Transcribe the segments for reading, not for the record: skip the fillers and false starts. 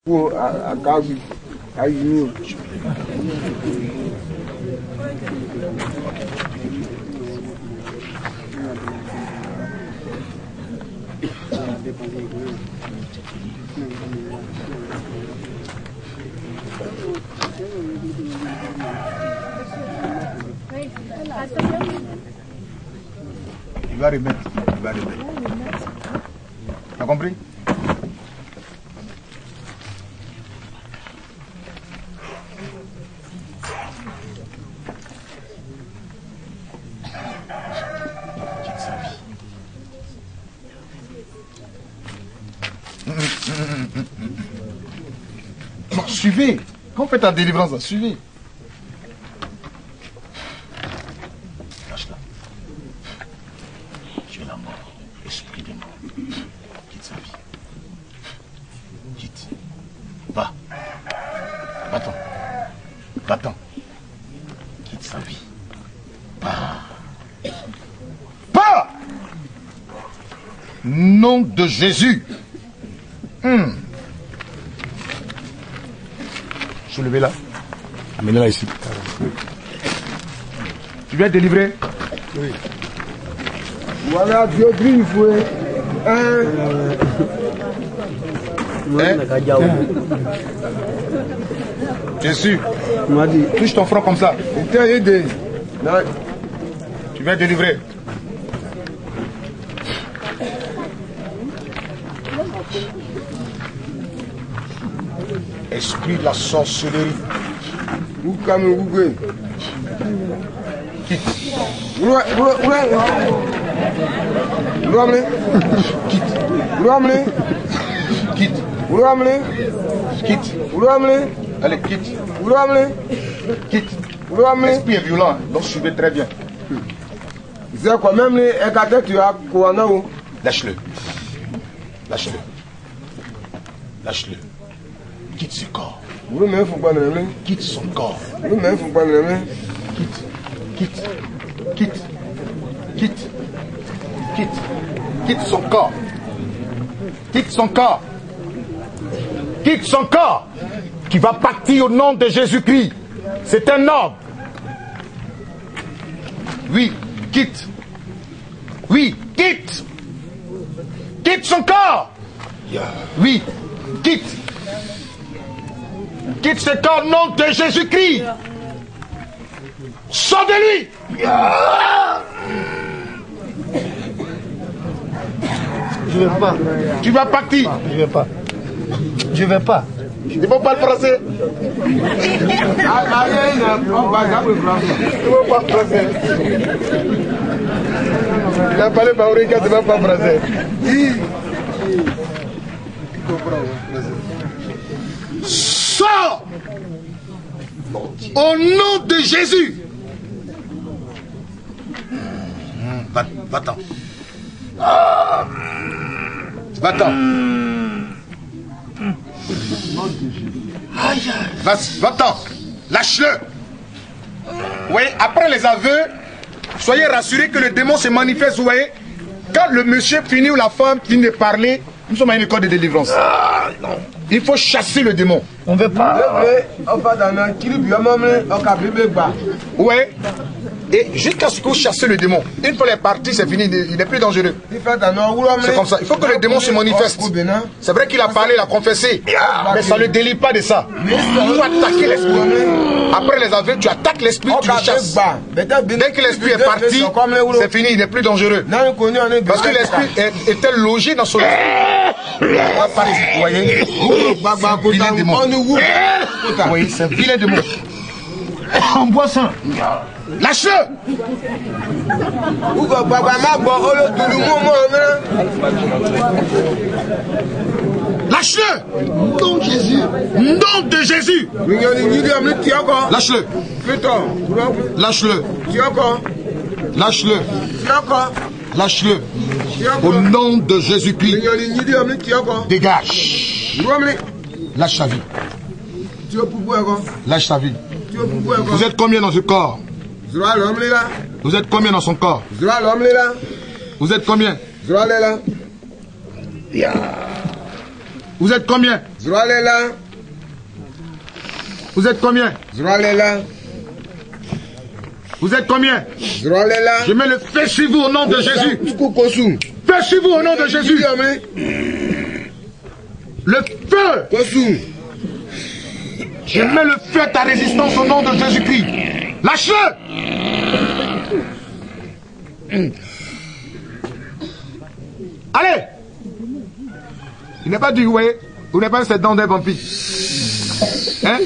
Il va remettre, il va remettre. T'as compris? Non, suivez. Quand vous faites ta délivrance, suivez. Lâche-la. Tu es la mort, esprit de mort. Quitte sa vie. Quitte. Va. Va-t'en. Va-t'en. Quitte sa vie. Pars. Pars. Nom de Jésus. Soulevez là. Amenez-la ici. Tu viens délivrer? Oui. Voilà, Dieu brille, fouet. Jésus. Touche ton front comme ça. Tu viens délivrer. Esprit de la sorcellerie. Quitte. Quitte. Quitte. Allez, quitte. Quitte. L'esprit est violent, donc suivez très bien. Lâche-le. Lâche-le. Lâche-le. Quitte ce corps. Quitte son corps. Quitte. Quitte. Quitte. Quitte. Quitte. Quitte son corps. Quitte son corps. Quitte son corps. Qui va partir au nom de Jésus-Christ. C'est un ordre. Oui, quitte. Oui, quitte. Quitte son corps. Oui, quitte. Quitte ce corps au nom de Jésus-Christ. Sors de lui. Je ne vais pas. Tu vas partir. Je ne vais pas. Je ne vais pas. Il ne faut pas le français. Il ne faut pas le français. Il a parlé par Oreca, il ne va pas le français. Sors au nom de Jésus. Va-t'en. Va-t'en. Va-t'en. Lâche-le. Oui, après les aveux, soyez rassurés que le démon se manifeste. Vous voyez, quand le monsieur finit ou la femme finit de parler, nous sommes à une école de délivrance. Il faut chasser le démon. On ne veut pas. Oui. Et jusqu'à ce que vous chassez le démon. Une fois qu'il est parti, c'est fini, il n'est plus dangereux. C'est comme ça. Il faut que le démon se manifeste. C'est vrai qu'il a parlé, il a confessé. Mais ça ne le délivre pas de ça. Il faut attaquer l'esprit. Après les aveux, tu attaques l'esprit, tu le chasses. Dès que l'esprit est parti, c'est fini, il n'est plus dangereux. Parce que l'esprit était logé dans son esprit. Vous voyez, vilain démon. Oui, c'est un vilain démon. En boit ça. Lâche-le. Lâche-le. Nom de Jésus. Nom de Jésus. Lâche-le. Lâche-le. Lâche-le. Lâche-le. Au nom de Jésus-Christ. Dégage. Lâche sa vie. Lâche sa vie. Vous êtes combien dans ce corps? Vous êtes combien dans son corps? Vous êtes combien? Vous êtes combien? Vous êtes combien? Vous êtes combien? Je mets le feu sur vous au nom de Jésus. Feu sur vous au nom de Jésus. Le feu. Je mets le feu à ta résistance au nom de Jésus-Christ. Lâche-le. Allez. Il n'est pas du ouais. Vous n'avez pas cette dent d'un vampire. Hein?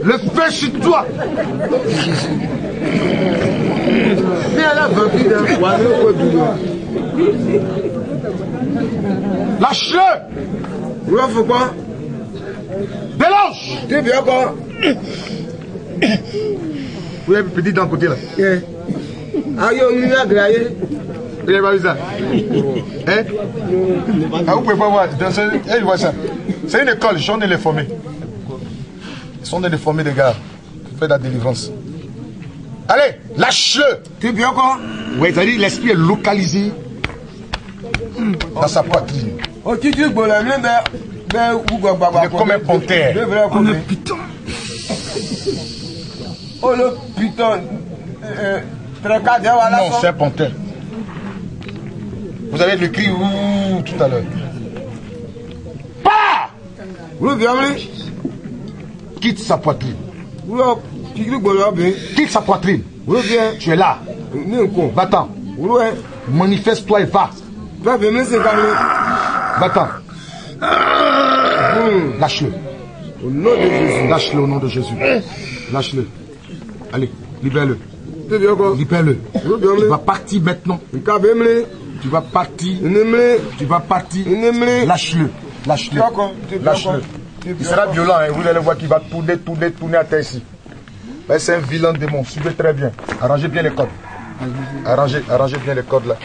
Le feu sur toi. Lâche-le. Délange. Vous avez petit dans le côté là. Vous n'avez pas vu ça? Hein? Ah, vous pouvez pas voir. Elle voit ça. C'est une école, ils sont en train de les former. Ils sont en train de former des gars pour faire de la délivrance. Allez, lâche-le. Tu es bien quoi? Oui, c'est-à-dire l'esprit est localisé dans sa poitrine. Il est comme un panthère. Oh le putain. Oh le putain. Non, c'est un panthère. Vous avez le cri ouh tout à l'heure. Pas! Quitte sa poitrine. Quitte sa poitrine. Tu es là. Va-t'en. Manifeste-toi et va. Va-t'en. Lâche-le. Lâche-le au nom de Jésus. Lâche-le. Allez, libère-le. Libère-le. Tu vas partir maintenant. Tu vas partir. Tu vas partir. Lâche-le. Lâche-le. Lâche-le. Il sera violent. Hein. Vous allez voir qu'il va tourner à terre ici. C'est un vilain démon. Suivez très bien. Arrangez bien les cordes. Arrangez bien les cordes là.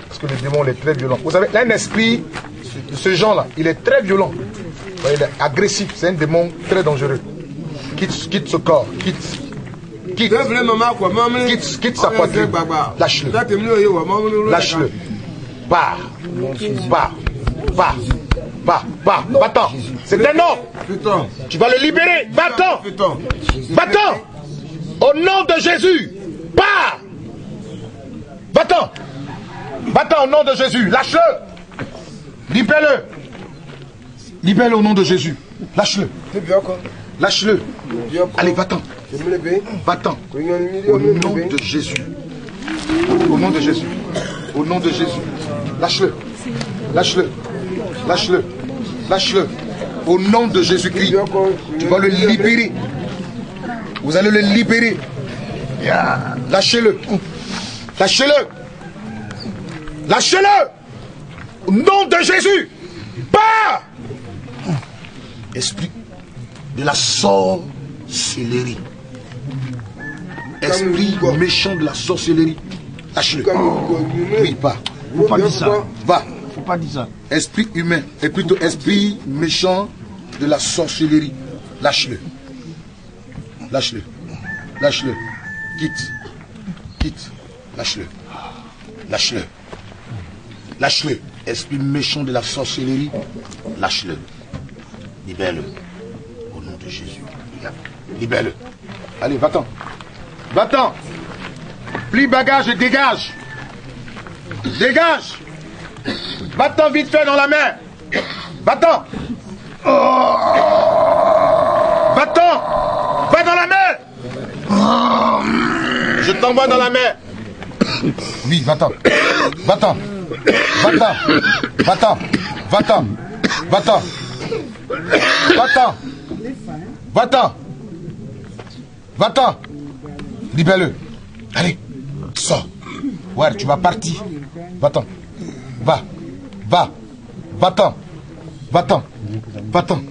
Parce que le démon il est très violent. Vous savez, un esprit de ce genre-là, il est très violent. Il est agressif. C'est un démon très dangereux. Quitte ce corps. Quitte sa poitrine. Lâche-le. Lâche-le. Pars. Va-t'en. C'est un homme. Tu vas le libérer. Va-t'en. Au nom de Jésus. Pars. Va-t'en. Va-t'en au nom de Jésus. Lâche-le. Libère-le. Libère-le au nom de Jésus. Lâche-le. Lâche-le. Allez, va-t'en. Va-t'en. Au nom de Jésus. Au nom de Jésus. Au nom de Jésus. Lâche-le. Lâche-le. Lâche-le. Lâche-le. Au nom de Jésus-Christ. Tu vas le libérer. Vous allez le libérer. Lâchez-le. Lâchez-le. Lâchez-le. Au nom de Jésus. Pars. Esprit de la sorcellerie. Esprit méchant de la sorcellerie. Lâche-le. Oui, pas. Faut pas dire ça. Va. Faut pas dire ça. Esprit humain. Et plutôt esprit méchant de la sorcellerie. Lâche-le. Lâche-le. Lâche-le. Quitte. Lâche-le. Lâche-le. Lâche-le. Esprit méchant de la sorcellerie. Lâche-le. Libère-le. Au nom de Jésus. Libère-le. Allez, va-t'en. Va-t'en. Plie bagage et dégage. Dégage. Va-t'en vite fait dans la mer. Va-t'en. Va-t'en. Va dans la mer. Je t'envoie dans la mer. Oui, va-t'en. Va-t'en. Va-t'en. Va-t'en. Va-t'en. Va-t'en. Va-t'en. Va-t'en. Va-t'en. Libère-le. Allez. Sors. Ouais, tu vas partir. Va-t'en. Va. Va-t'en. Va-t'en. Va-t'en.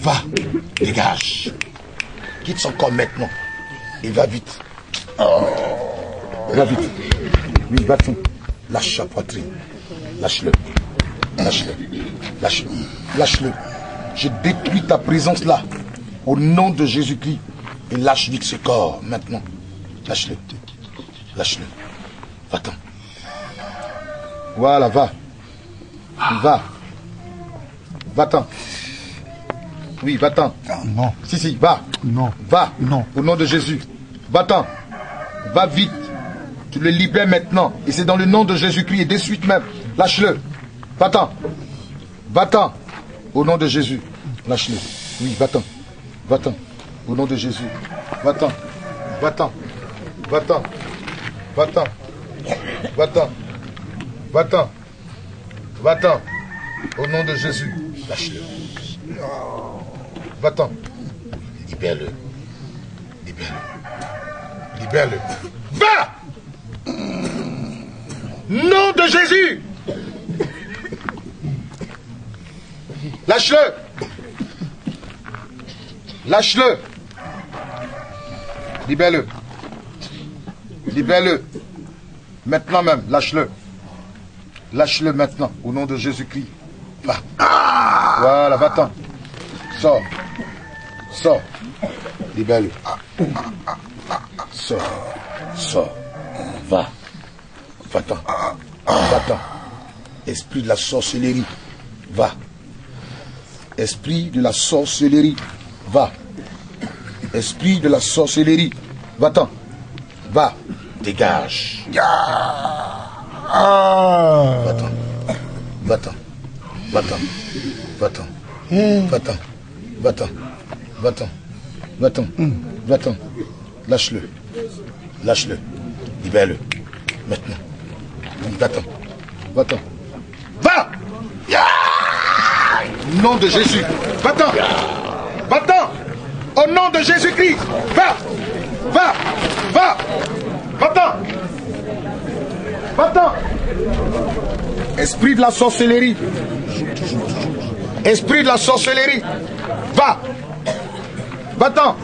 Va. Dégage. Quitte son corps maintenant. Et va vite. Va vite. Oui, va-t'en. Lâche la poitrine. Lâche-le. Lâche-le. Lâche-le. Lâche-le. Je détruis ta présence là. Au nom de Jésus-Christ. Et lâche vite ce corps maintenant. Lâche-le. Lâche-le. Va-t'en. Voilà, va. Va. Va-t'en. Oui, va-t'en. Non. Si, va. Non. Va. Non. Au nom de Jésus. Va-t'en. Va vite. Tu le libères maintenant. Et c'est dans le nom de Jésus-Christ. Et de suite même. Lâche-le. Va-t'en. Va-t'en. Au nom de Jésus. Lâche-le. Oui, va-t'en. Va-t'en. Au nom de Jésus. Va-t'en. Va-t'en. Va-t'en. Va-t'en. Va-t'en. Va-t'en. Va-t'en. Au nom de Jésus. Lâche-le. Va-t'en. Libère-le. Libère-le. Libère-le. Va! Nom de Jésus! Lâche-le! Lâche-le! Libère-le. Libère-le. Maintenant même, lâche-le. Lâche-le maintenant, au nom de Jésus-Christ. Va. Voilà, va-t'en. Sors. Sors. Libère-le. Sors. Sors. Va. Va-t'en. Va-t'en. Esprit de la sorcellerie. Va. Esprit de la sorcellerie. Va. Esprit de la sorcellerie. Va-t'en. Va. Dégage. Va-t'en. Va-t'en. Va-t'en. Va-t'en. Va-t'en. Va-t'en. Va-t'en. Va-t'en. Va-t'en. Lâche-le. Lâche-le. Libère-le. Maintenant. Va-t'en. Va-t'en. Va! Au nom de Jésus. Va-t'en. Va-t'en. Au nom de Jésus-Christ. Va. Va. Va. Va-t'en. Va-t'en. Esprit de la sorcellerie. Esprit de la sorcellerie. Va. Va-t'en.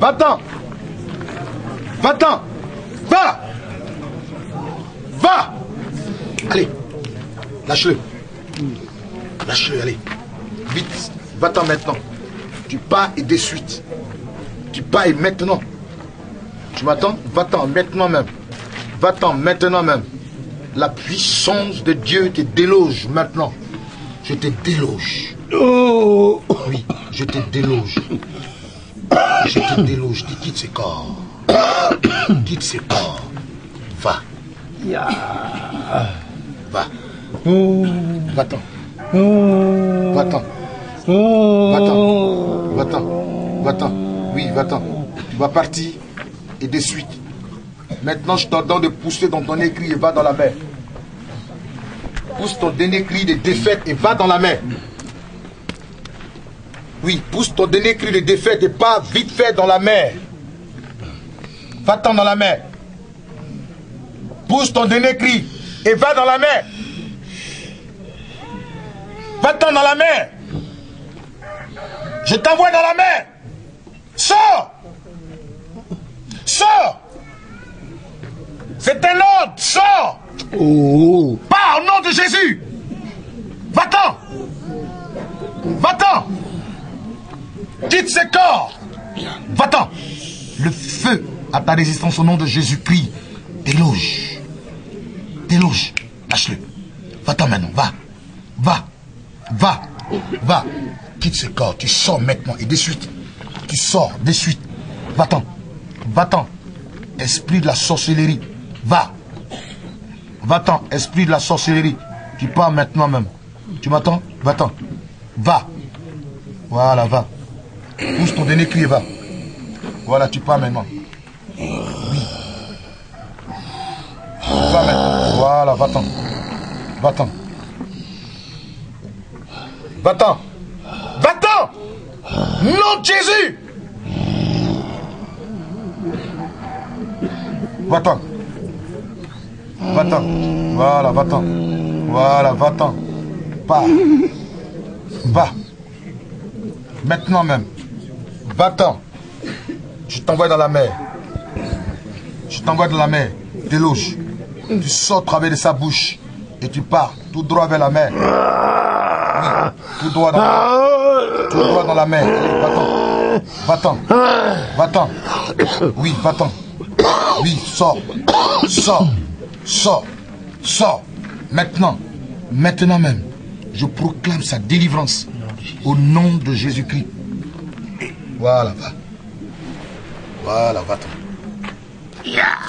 Va-t'en. Va-t'en. Va. Va. Allez. Lâche-le. Lâche-le, allez. Vite. Va-t'en maintenant. Tu pars et de suite. Tu pars et maintenant. Tu m'attends? Va-t'en maintenant même. Va-t'en maintenant même. La puissance de Dieu te déloge maintenant. Je te déloge. Oh. Oui, je te déloge. Je te déloge. Tu quittes ce corps. Quitte ce corps. Va. Va. Va-t'en. Va-t'en. Va-t'en. Va-t'en. Va-t'en. Oui, va-t'en. Tu vas partir et de suite. Maintenant, je t'ordonne de pousser dans ton écrit et va dans la mer. Pousse ton dernier cri de défaite et va dans la mer. Oui, pousse ton dernier cri de défaite et pas vite fait dans la mer. Va-t'en dans la mer. Pousse ton dernier cri et va dans la mer. Va-t'en dans la mer. Je t'envoie dans la mer. Sors. Sors. C'est un ordre. Sors. Oh. Pars au nom de Jésus. Va-t'en. Va-t'en. Quitte ce corps. Va-t'en. Le feu à ta résistance au nom de Jésus-Christ. Déloge. Déloge. Lâche-le. Va-t'en maintenant. Va. Va. Va. Va. Quitte ce corps. Tu sors maintenant et de suite. Tu sors de suite. Va-t'en. Va-t'en. Esprit de la sorcellerie. Va. Va-t'en. Esprit de la sorcellerie. Tu pars maintenant même. Tu m'attends? Va-t'en. Va. Voilà, va. Pousse ton dernier cri et va. Voilà, tu pars maintenant. Oui. Va maintenant. Voilà, va-t'en. Va-t'en. Va-t'en. Va-t'en. Nom de Jésus. Va-t'en. Va-t'en. Voilà, va-t'en. Voilà, va-t'en. Pars. Va. Maintenant même. Va-t'en. Je t'envoie dans la mer. Je t'envoie dans la mer. Déloge. Tu sors au travers de sa bouche. Et tu pars tout droit vers la mer. Oui, tout droit dans la mer. Tout droit dans la mer. Allez, va-t'en. Va-t'en. Va-t'en. Oui, va-t'en. Oui, sors. Sors. Sors. Sors. Maintenant. Maintenant même, je proclame sa délivrance au nom de Jésus-Christ. Voilà, va. Voilà, va-t'en.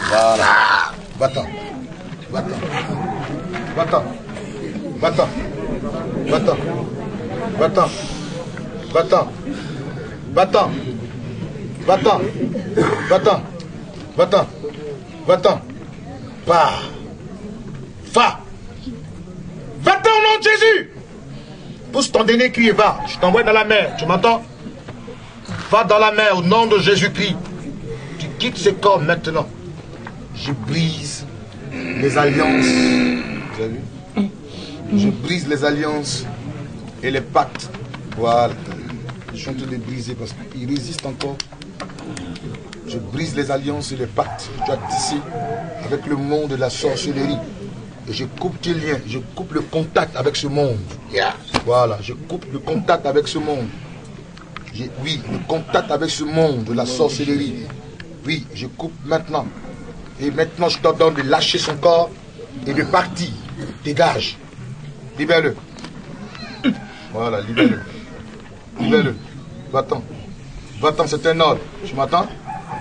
Voilà. Va-t'en. Va-t'en. Va-t'en. Va-t'en. Va-t'en. Va-t'en. Va-t'en. Va-t'en. Va-t'en. Va-t'en. Va-t'en. Va-t'en. Va. Va. Va-t'en au nom de Jésus. Pousse ton dernier cri et va. Je t'envoie dans la mer. Tu m'entends? Va dans la mer au nom de Jésus-Christ. Tu quittes ce corps maintenant. Je brise les alliances. Vous avez vu? Je brise les alliances et les pactes. Voilà. Je suis en train de les briser parce qu'ils résistent encore. Je brise les alliances et les pactes que tu as tissés avec le monde de la sorcellerie. Et je coupe tes liens, je coupe le contact avec ce monde. Voilà, je coupe le contact avec ce monde. Oui, le contact avec ce monde de la sorcellerie. Oui, je coupe maintenant. Et maintenant, je t'ordonne de lâcher son corps et de partir. Dégage. Libère-le. Voilà, libère-le. Libère-le. Va-t'en. Va-t'en, c'est un ordre. Tu m'entends?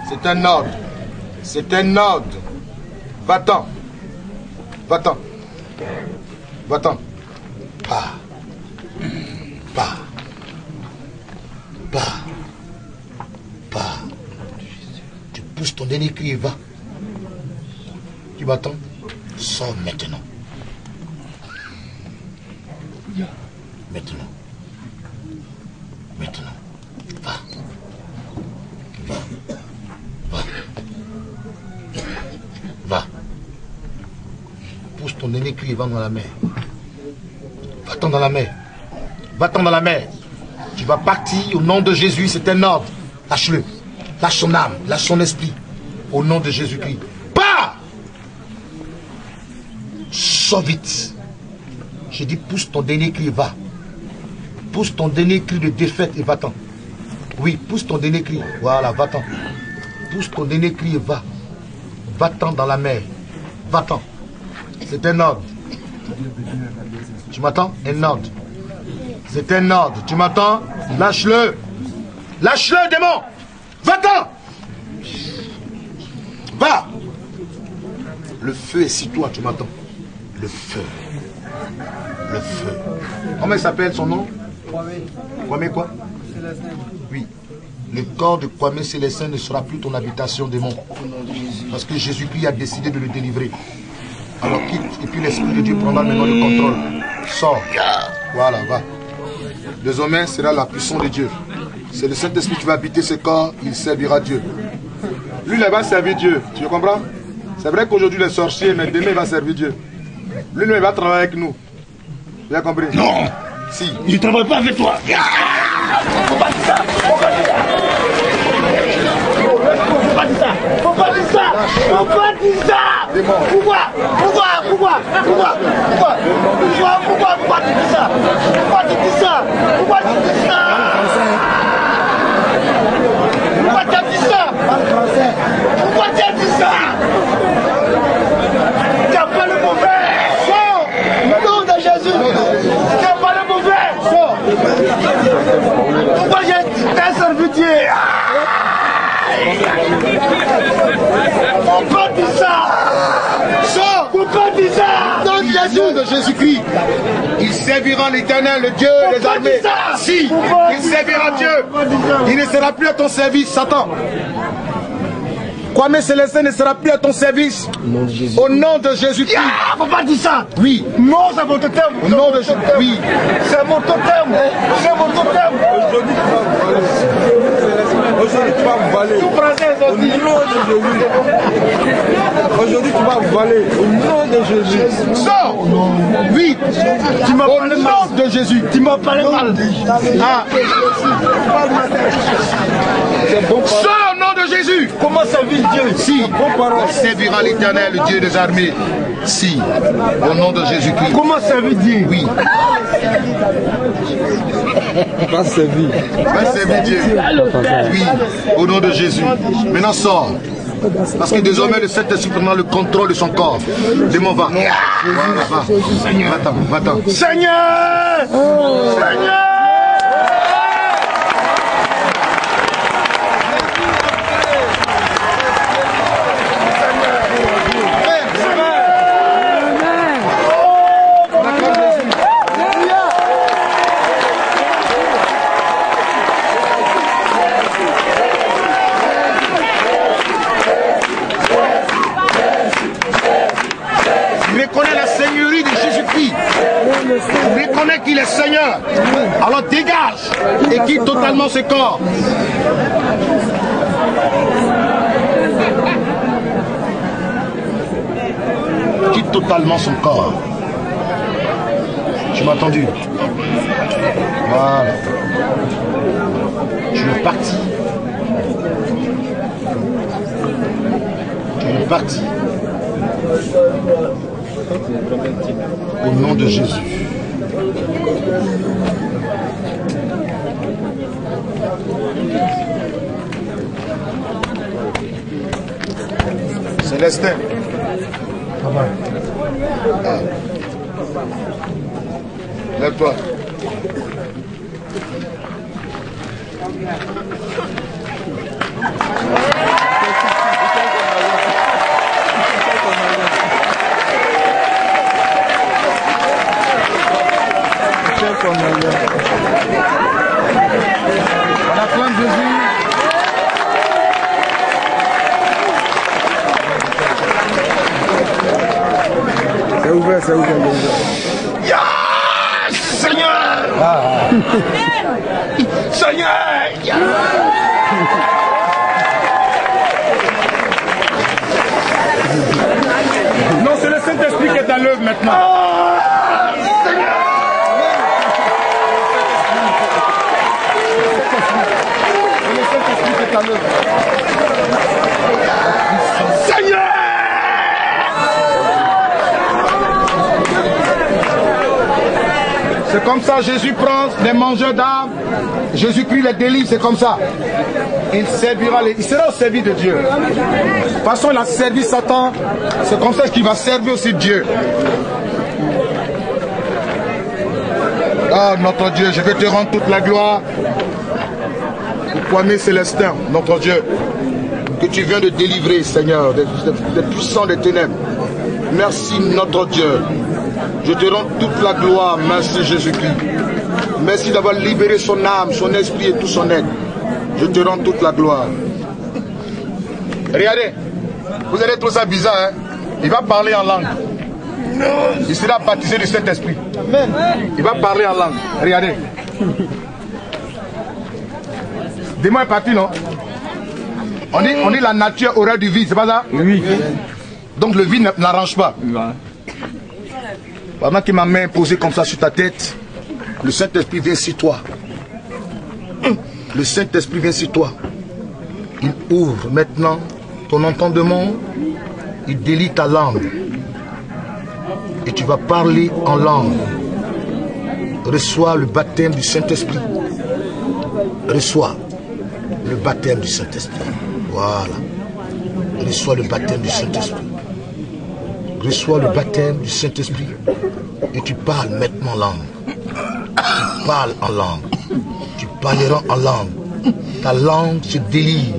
C'est un ordre. C'est un ordre. Va-t'en. Va-t'en. Va-t'en. Pas. Pas. Pas. Pas. Tu pousses ton dernier cri et va. Tu m'attends? Sors maintenant. Maintenant. Maintenant. Va. Va. Va. Va. Pousse ton dernier cri et va dans la mer. Va-t'en dans la mer. Va-t'en dans la mer. Tu vas partir au nom de Jésus, c'est un ordre. Lâche-le. Lâche son âme, lâche son esprit. Au nom de Jésus-Christ. Pas! Sors vite. J'ai dit pousse ton dernier cri et va. Pousse ton dernier cri de défaite et va-t'en. Oui, pousse ton dernier cri. Voilà, va-t'en. Pousse ton dernier cri et va. Va-t'en dans la mer. Va-t'en. C'est un ordre. Tu m'entends? Un ordre. C'est un ordre. Tu m'entends? Lâche-le. Lâche-le, démon. Va-t'en. Va. Le feu est sur toi, tu m'entends? Le feu. Le feu. Comment il s'appelle son nom? Kwame quoi? Oui. Le corps de Kwame Célestin ne sera plus ton habitation, démon. Parce que Jésus-Christ a décidé de le délivrer. Alors quitte, et puis l'Esprit de Dieu prendra maintenant le contrôle. Sors. Voilà, va. Désormais, sera la puissance de Dieu. C'est le Saint-Esprit qui va habiter ce corps, il servira Dieu. Lui, il va servir Dieu. Tu comprends? C'est vrai qu'aujourd'hui, il est sorcier, mais demain, il va servir Dieu. Lui, il va travailler avec nous. Tu as compris? Non. Si. Je ne travaille pas avec toi. Faut pas dire ça. Faut pas dire ça. Faut pas dire ça. Faut pas dire ça. Faut pas dire ça. Pourquoi tu dis ça? Pourquoi tu dis ça? Pourquoi tu dis ça? Pourquoi tu as dit ça? Pourquoi tu as dit ça? Tu n'as pas le mauvais. Sors. Nom de Jésus. Tu n'as pas le mauvais. Sors. Pourquoi j'ai un serviteur? Faut pas dire ça. Sors. Faut pas dire ça. Dans le nom de Jésus-Christ, il servira l'Éternel, le Dieu des armées. Si, il servira Dieu. Il ne sera plus à ton service, Satan. Kwame Célestin ne sera plus à ton service. Au nom de Jésus-Christ. Faut pas dire ça. Oui. Non, c'est mon totem. Au nom de Jésus. Oui. C'est mon totem. C'est mon totem. Aujourd'hui, tu vas vous valer. Tout français, Au nom de Jésus. Aujourd'hui, tu vas vous valer. Au nom de Jésus. Sors. Oui. Tu m'as Au parlé nom mal. de Jésus. Tu m'as parlé mal. Ah. C'est bon. Sors au nom de Jésus. Comment servir Dieu? Si. Il servira l'Éternel, le Dieu des armées. Si. Au nom de Jésus-Christ. Comment servir Dieu? Oui. Va servir. Va servir Dieu. Oui. Au nom de Jésus. Maintenant sors. Parce que désormais le Saint-Esprit prend le contrôle de son corps. Démon va. Voilà, va. Seigneur. Va-t'en. Seigneur. Seigneur. Reconnais la seigneurie de Jésus-Christ. Reconnais qu'il est Seigneur. Alors dégage et quitte totalement ce corps. Quitte totalement son corps. Tu m'as entendu? Voilà. Tu es parti. Tu es parti. Au nom de Jésus. Célestin. Ah. Lève-toi. On acclame Jésus. C'est ouvert, c'est ouvert. Yes, Seigneur. Seigneur. Yes. Non, c'est le Saint-Esprit qui est à l'œuvre maintenant. Seigneur! C'est comme ça, Jésus prend les mangeurs d'âme, Jésus-Christ les délivre, c'est comme ça. Il sera au service de Dieu. De toute façon, il a servi Satan, c'est comme ça qu'il va servir aussi Dieu. Ah, notre Dieu, je vais te rendre toute la gloire. Poignée Célestin, notre Dieu, que tu viens de délivrer, Seigneur, des puissants des ténèbres. Merci, notre Dieu. Je te rends toute la gloire. Merci, Jésus-Christ. Merci d'avoir libéré son âme, son esprit et tout son être. Je te rends toute la gloire. Regardez, vous allez trouver ça bizarre, hein? Il va parler en langue. Il sera baptisé du Saint-Esprit. Il va parler en langue. Regardez. Démon est parti, non? On dit la nature aurait du vide, c'est pas ça? Oui. Donc le vide n'arrange pas. Pendant que ma main est posée comme ça sur ta tête, le Saint-Esprit vient sur toi. Le Saint-Esprit vient sur toi. Il ouvre maintenant ton entendement. Il délie ta langue. Et tu vas parler en langue. Reçois le baptême du Saint-Esprit. Reçois le baptême du Saint-Esprit. Voilà. Reçois le baptême du Saint-Esprit. Reçois le baptême du Saint-Esprit. Et tu parles maintenant en langue. Tu parles en langue. Tu parleras en langue. Ta langue se délivre.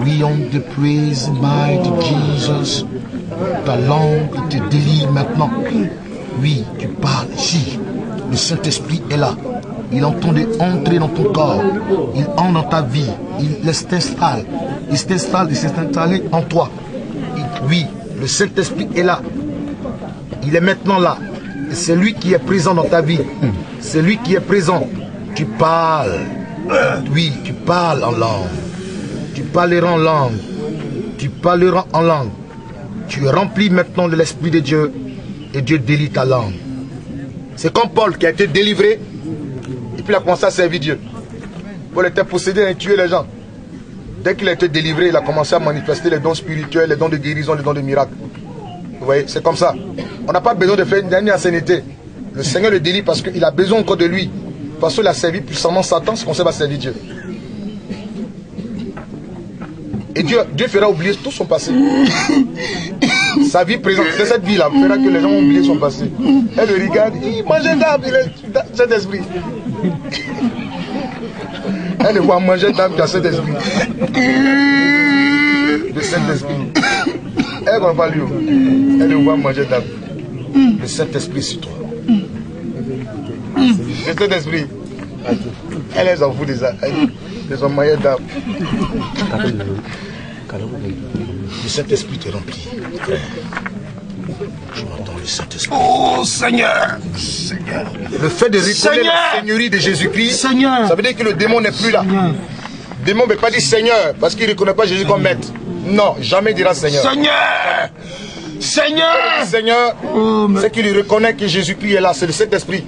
We on the praise mighty Jesus. Ta langue te délivre maintenant. Oui, tu parles ici. Le Saint-Esprit est là. Il entend entrer dans ton corps. Il entre dans ta vie. Il s'installe. Il s'installe, il s'est installé en toi. Oui, le Saint-Esprit est là. Il est maintenant là. C'est lui qui est présent dans ta vie. C'est lui qui est présent. Tu parles. Oui, tu parles en langue. Tu parleras en langue. Tu parleras en langue. Tu es rempli maintenant de l'Esprit de Dieu. Et Dieu délie ta langue. C'est comme Paul qui a été délivré. Et puis il a commencé à servir Dieu. Paul était possédé et tuer les gens. Dès qu'il a été délivré, il a commencé à manifester les dons spirituels, les dons de guérison, les dons de miracles. Vous voyez, c'est comme ça. On n'a pas besoin de faire une dernière ancienneté. Le Seigneur le délivre parce qu'il a besoin encore de lui. Parce qu'il a servi puissamment Satan, c'est qu'on sait va servir Dieu. Et Dieu fera oublier tout son passé. Sa vie présente, c'est cette vie-là, fera que les gens ont oublié son passé. Elle le regarde, il mangeait d'âme, il est cet esprit. Elle le voit manger d'âme qui a cet esprit. Le Saint-Esprit. Elle va pas lui. Elle le voit manger d'âme. Le Saint-Esprit sur toi. Le Saint-Esprit. Elle s'en fout des âmes. Ils ont maillé d'âme. Le Saint-Esprit te remplit. Je m'entends le Saint-Esprit. Oh Seigneur. Seigneur. Le fait de reconnaître la Seigneurie de Jésus-Christ, Seigneur, ça veut dire que le démon n'est plus là. Le démon ne peut pas dire Seigneur parce qu'il ne reconnaît pas Jésus comme maître. Non, jamais il dira Seigneur. Seigneur. Seigneur. Seigneur, c'est qu'il reconnaît que Jésus-Christ est là, c'est le Saint-Esprit.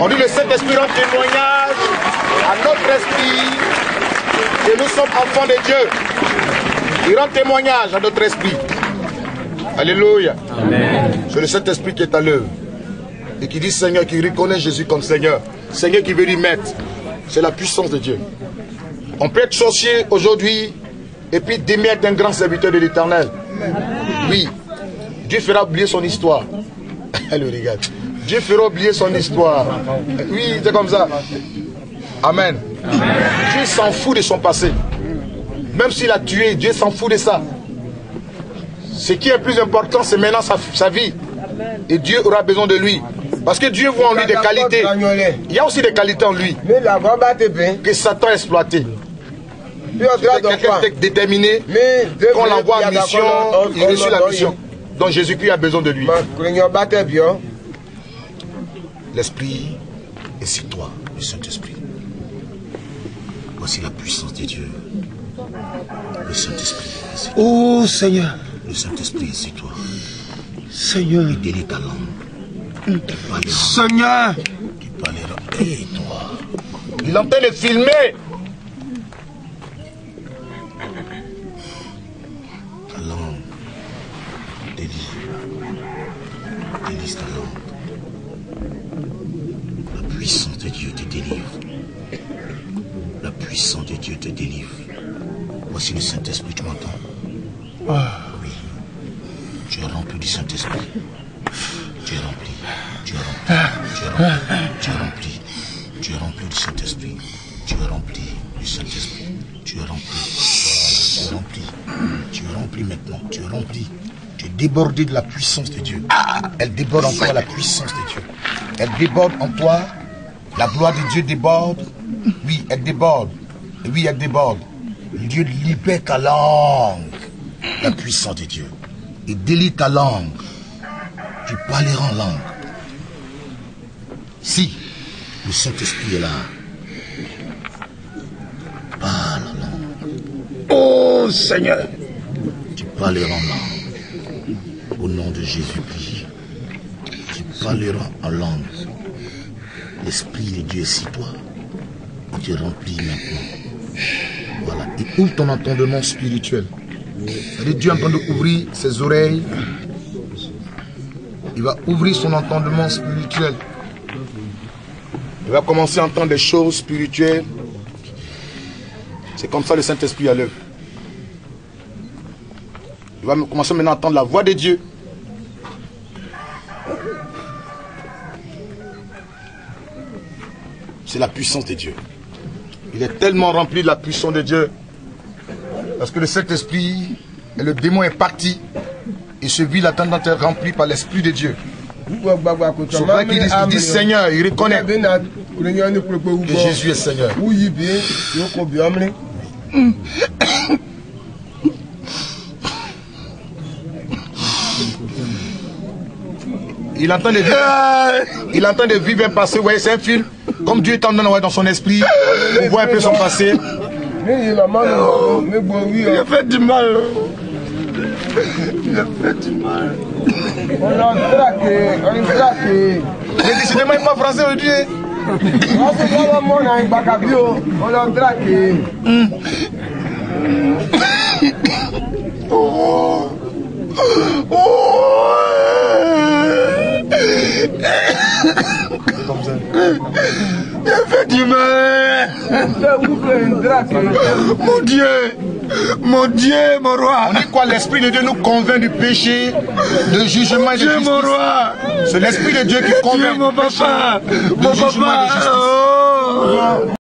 On dit le Saint-Esprit rend témoignage à notre esprit que nous sommes enfants de Dieu. Il rend témoignage à notre esprit. Alléluia. C'est le Saint-Esprit qui est à l'œuvre. Et qui dit Seigneur, qui reconnaît Jésus comme Seigneur. Seigneur qui veut lui mettre. C'est la puissance de Dieu. On peut être sorcier aujourd'hui et puis demain être un grand serviteur de l'Éternel. Oui. Dieu fera oublier son histoire. Elle le regarde. Dieu fera oublier son histoire. Oui, c'est comme ça. Amen. Dieu s'en fout de son passé. Même s'il a tué, Dieu s'en fout de ça. Ce qui est plus important, c'est maintenant sa vie. Et Dieu aura besoin de lui. Parce que Dieu voit en lui des qualités. Il y a aussi des qualités en lui que Satan a exploité. C'est quelqu'un déterminé. Quand on l'envoie en mission, il reçoit la mission. Donc Jésus-Christ a besoin de lui. L'Esprit est sur toi, le Saint-Esprit. Voici la puissance de Dieu. Le Saint-Esprit est sur toi. Oh Seigneur. Le Saint-Esprit est sur toi. Seigneur. Il délie ta langue. Seigneur. Tu parleras. Et toi. Il est en train de filmer. Ta langue. Délie ta langue. La puissance de Dieu te délivre. La puissance de Dieu te délivre. Voici le Saint-Esprit, tu m'entends? Oui. Tu es rempli du Saint-Esprit. Tu es rempli. Tu es rempli. Tu es rempli. Tu es rempli. Tu es rempli du Saint-Esprit. Tu es rempli du Saint-Esprit. Tu es rempli. Tu es rempli. Tu es rempli maintenant. Tu es rempli. Tu es débordé de la puissance de Dieu. Elle déborde en toi la puissance de Dieu. Elle déborde en toi. La gloire de Dieu déborde. Oui, elle déborde. Oui, elle déborde. Dieu libère ta langue. La puissance de Dieu. Il délie ta langue. Tu parleras en langue. Si le Saint-Esprit est là, parle en langue. Oh Seigneur. Tu parleras en langue. Au nom de Jésus-Christ. Tu parleras en langue. L'Esprit de Dieu est sur toi. Tu es rempli maintenant. Voilà. Et ouvre ton entendement spirituel. C'est-à-dire Dieu est en train d'ouvrir ses oreilles. Il va ouvrir son entendement spirituel. Il va commencer à entendre des choses spirituelles. C'est comme ça le Saint-Esprit à l'œuvre. Il va commencer maintenant à entendre la voix de Dieu. C'est la puissance de Dieu. Il est tellement rempli de la puissance de Dieu. Parce que le Saint-Esprit et le démon est parti. Et ce vil attendant est rempli par l'Esprit de Dieu. C'est vrai qu'il dit Seigneur, il reconnaît que Jésus est Seigneur. Il est en train de vivre un passé. Vous voyez, c'est un film. Comme Dieu est en train de voir dans son esprit, on voit un peu son passé. Il a fait du mal. Il a fait du mal. On l'a traqué. Décidément, il n'est pas français aujourd'hui. On l'a traqué. J'ai fait du mal. Mon Dieu, mon roi. On dit quoi? L'Esprit de Dieu nous convainc du péché, de jugement et de justice. Mon roi. C'est l'Esprit de Dieu qui convainc mon papa. Mon papa.